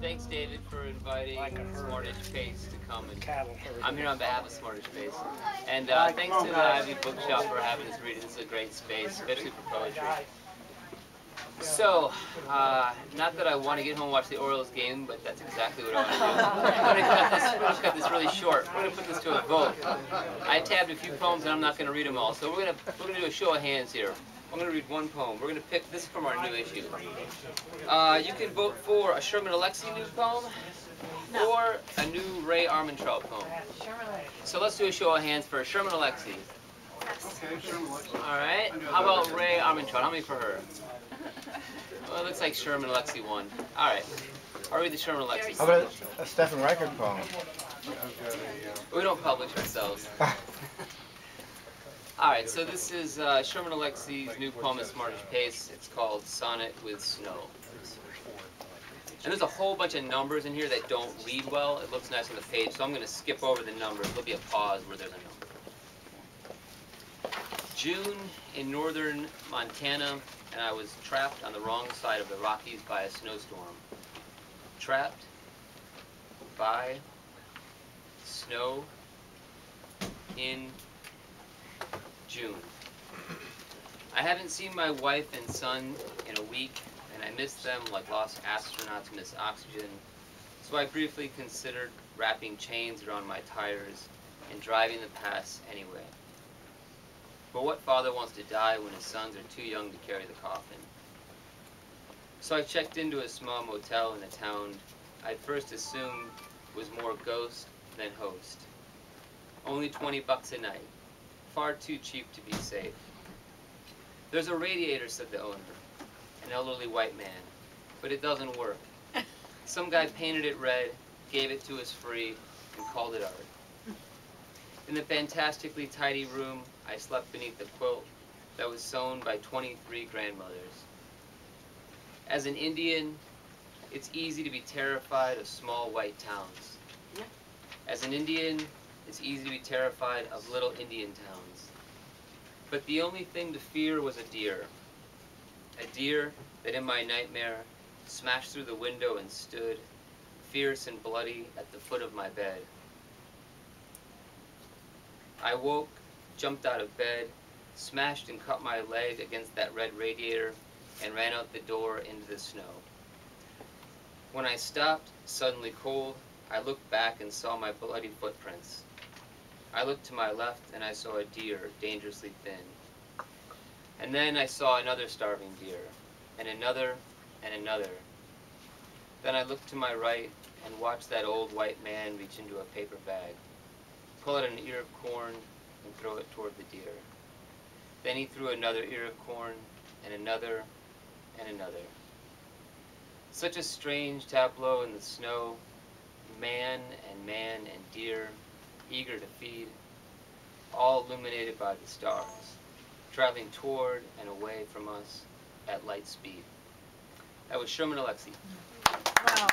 Thanks, David, for inviting Smartish Pace to come. And I'm here on behalf of Smartish Pace. And thanks to the Ivy Bookshop for having us read. This is a great space, especially for poetry. So, not that I want to get home and watch the Orioles game, but that's exactly what I want to do. I'm going to cut this really short. We're going to put this to a vote. I tabbed a few poems, and I'm not going to read them all. So we're going to do a show of hands here. I'm going to read one poem. We're going to pick, this is from our new issue. You can vote for a Sherman Alexie new poem or a new Ray Armantrout poem. So let's do a show of hands for Sherman Alexie. Okay, Sherman Alexie. All right. How about Ray Armantrout? How many for her? Well, it looks like Sherman Alexie won. All right. I'll read the Sherman Alexie. How about a Stephen Reichert poem? We don't publish ourselves. All right, so this is Sherman Alexie's new poem, Smartish Pace. It's called Sonnet with Snow. And there's a whole bunch of numbers in here that don't read well. It looks nice on the page, so I'm going to skip over the numbers. There'll be a pause where there's a number. June in northern Montana, and I was trapped on the wrong side of the Rockies by a snowstorm. Trapped by snow in June. I haven't seen my wife and son in a week, and I miss them like lost astronauts miss oxygen. So I briefly considered wrapping chains around my tires and driving the pass anyway. But what father wants to die when his sons are too young to carry the coffin? So I checked into a small motel in a town I'd first assumed was more ghost than host. Only $20 a night. Far too cheap to be safe. There's a radiator, said the owner, an elderly white man, but it doesn't work. Some guy painted it red, gave it to us free, and called it art. In the fantastically tidy room, I slept beneath the quilt that was sewn by 23 grandmothers. As an Indian, it's easy to be terrified of small white towns. As an Indian, it's easy to be terrified of little Indian towns. But the only thing to fear was a deer that in my nightmare smashed through the window and stood, fierce and bloody, at the foot of my bed. I woke, jumped out of bed, smashed and cut my leg against that red radiator, and ran out the door into the snow. When I stopped, suddenly cold, I looked back and saw my bloody footprints. I looked to my left and I saw a deer, dangerously thin. And then I saw another starving deer, and another, and another. Then I looked to my right and watched that old white man reach into a paper bag, pull out an ear of corn, and throw it toward the deer. Then he threw another ear of corn, and another, and another. Such a strange tableau in the snow, man and deer, eager to feed, all illuminated by the stars, traveling toward and away from us at light speed. That was Sherman Alexie. Wow.